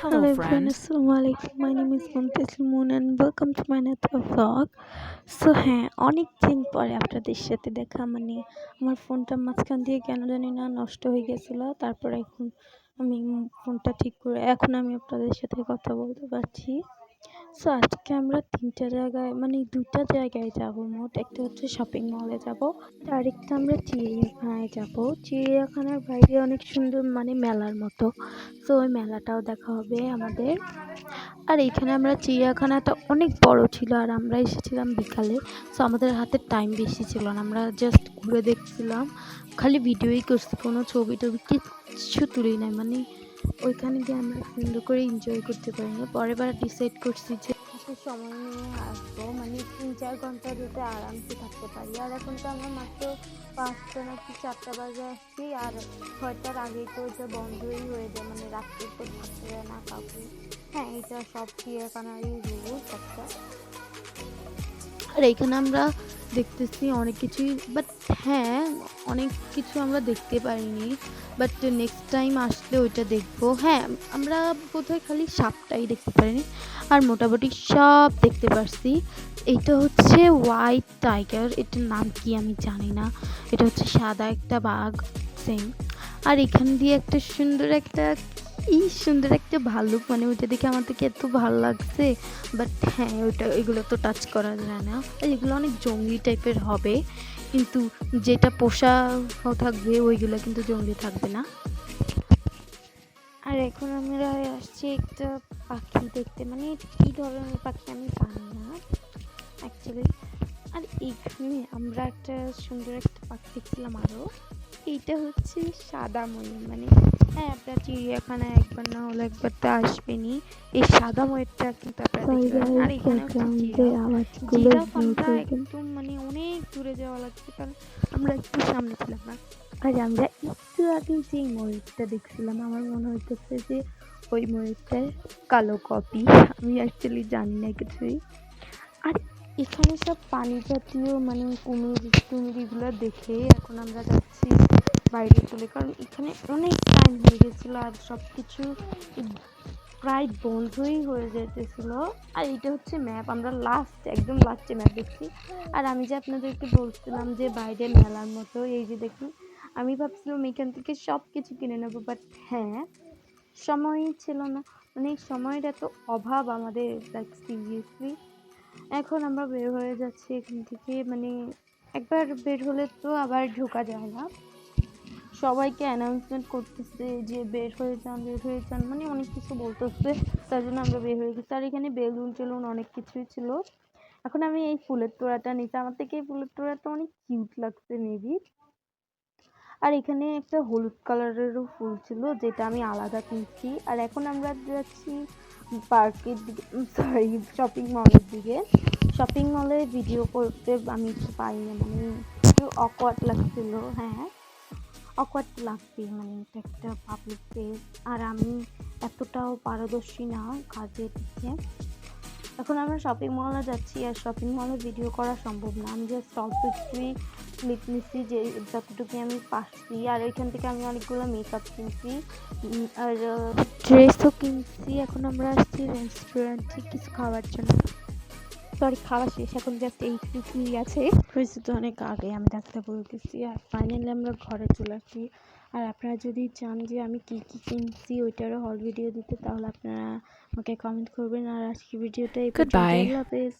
Hello everyone, Assalamualaikum. My name is Mumtaz Moon and welcome to my another vlog. So হ্যাঁ, অনেক দিন পরে আপনাদের সাথে দেখা, মানে আমার ফোনটা মাঝখান দিয়ে কেন জানি না নষ্ট হয়ে গেছিলো। তারপর এখন আমি ফোনটা ঠিক করে এখন আমি আপনাদের সাথে কথা বলতে পারছি। সো আজকে আমরা দুইটা জায়গায় যাব। মোট একটা হচ্ছে শপিং মলে যাব, আরেকটা আমরা চিড়িয়াখানায় যাব। চিড়িয়াখানার বাইরে অনেক সুন্দর, মানে মেলার মতো। সো ওই মেলাটাও দেখা হবে আমাদের। আর এইখানে আমরা চিড়িয়াখানাটা অনেক বড় ছিল আর আমরা এসেছিলাম বিকালে। সো আমাদের হাতে টাইম বেশি ছিল না, আমরা জাস্ট ঘুরে দেখছিলাম, খালি ভিডিওই করছি, কোনো ছবি টবি কিচ্ছু তুলি নাই। মানে ওইখানে গিয়ে আমরা সুন্দর করে এনজয় করতে পারিনি। পরের বার ডিসাইড করছি যে একটু সময় নিয়ে আসবো, মানে 3-4 ঘন্টা যাতে আরামসে থাকতে পারি। আর এখন তো আমরা মাত্র 5টা নাকি 4টা বাজে আসছি, আর 6টার আগেই তো এটা বন্ধই হয়ে যায়, মানে রাত্রে তো থাকতে দেয় না কাউকে। হ্যাঁ, এটা সব চিড়িয়াখানারই রুলস একটা। আর এইখানে আমরা দেখতেছি অনেক কিছুই, বাট হ্যাঁ, অনেক কিছু আমরা দেখতে পারিনি, বাট নেক্সট টাইম আসলে ওইটা দেখবো। হ্যাঁ, আমরা বোধহয় খালি সাপটাই দেখতে পারিনি, আর মোটামুটি সব দেখতে পারছি। এইটা হচ্ছে হোয়াইট টাইগার, এটার নাম কি আমি জানি না। এটা হচ্ছে সাদা একটা বাঘ সেম। আর এখান দিয়ে একটা সুন্দর একটা ভালুক, মানে ওইটা দেখে আমার থেকে এত ভালো লাগছে। বাট হ্যাঁ, এগুলো তো টাচ করা যায় না, এগুলো অনেক জঙ্গলি টাইপের হবে, কিন্তু যেটা পোষা থাকবে ওইগুলো কিন্তু জঙ্গলি থাকবে না। আর এখন আমরা আসছি একটা পাখি দেখতে, মানে কী ধরনের পাখি আমি জানি না অ্যাকচুয়ালি। আর এইখানে আমরা একটা সুন্দর একটা পাখি দেখছিলাম আরও। এইটা হচ্ছে সাদা ময়ূর, মানে হ্যাঁ, আপনার চিড়িয়াখানায় একবার না হলে একবার তো আসবেনই। এই সাদা ময়ূরটা কিন্তু আপনারা দেখতে পারেন। আর এখানে জিরাফ আমরা একদম মানে অনেক দূরে যাওয়া লাগছে, কারণ আমরা একটু সামনে ছিলাম না। আর আমরা একটু আগে যে ময়ূরটা দেখছিলাম, আমার মনে হইতেছে যে ওই ময়ূরটার কালো কপি। আমি অ্যাকচুয়ালি জানি না কিছুই। আর এখানে সব পানি জাতীয়, মানে কুমির এগুলো দেখে এখন আমরা যাচ্ছি বাইরে চলে, কারণ এখানে অনেক টাইম হয়ে গেছিলো আর সব কিছু প্রায় বন্ধই হয়ে যেতেছিল। আর এটা হচ্ছে ম্যাপ, আমরা একদম লাস্টে ম্যাপ দেখছি। আর আমি যে আপনাদেরকে বলছিলাম যে বাইরে মেলার মতো, এই যে দেখুন, আমি ভাবছিলাম এখান থেকে সব কিছু কিনে নেবো, বাট হ্যাঁ, সময়ই ছিল না, মানে সময়ের এত অভাব আমাদের, লাইক সিরিয়াসলি। এখন আমরা বের হয়ে যাচ্ছি এখান থেকে, মানে একবার বের হলে তো আবার ঢোকা যায় না। সবাইকে অ্যানাউন্সমেন্ট করতেছে যে বের হয়ে যান, মানে অনেক কিছু বলতেছে, তার জন্য আমরা বের হয়ে গেছি। আর এখানে বেলুন টেলুন অনেক কিছুই ছিল। এখন আমি এই ফুলের তোড়াটা নিচ্ছি, আমার থেকে এই ফুলের তোড়াটা অনেক কিউট লাগছে মেবি। আর এখানে একটা হলুদ কালারেরও ফুল ছিল, যেটা আমি আলাদা কিনছি। আর এখন আমরা যাচ্ছি পার্কের দিকে, সরি, শপিং মলের দিকে। শপিং মলে ভিডিও করতে আমি একটু পারি না, মানে একটু অকওয়ার্ড লাগছিল। হ্যাঁ, অকওয়ার্ড লাগবে, মানে এটা একটা পাবলিক প্লেস, আর আমি এতটাও পারদর্শী না কাজের দিকে। এখন আমরা শপিং মলে যাচ্ছি, আর শপিং মলে ভিডিও করা সম্ভব না, আমি জাস্ট অল্প একটুই ক্লিপ নিচ্ছি, যে যতটুকু আমি পারছি। আর এখান থেকে আমি অনেকগুলো মেকআপ কিনছি, আর ড্রেসও কিনছি। এখন আমরা আসছি রেস্টুরেন্টে কিছু খাওয়ার জন্য। সরি, খাওয়া শেষ, এখন জাস্ট এইটুকুই আছে, হয়েছে তো অনেক আগে, আমি ডাক্তার বলতেছি। আর ফাইনালি আমরা ঘরে চলে আসছি। আর আপনারা যদি চান যে আমি কী কী কিনছি ওইটারও হল ভিডিও দিতে, তাহলে আপনারা আমাকে কমেন্ট করবেন। আর আজকে ভিডিওটা এই পর্যন্ত। আল্লাহ হাফেজ।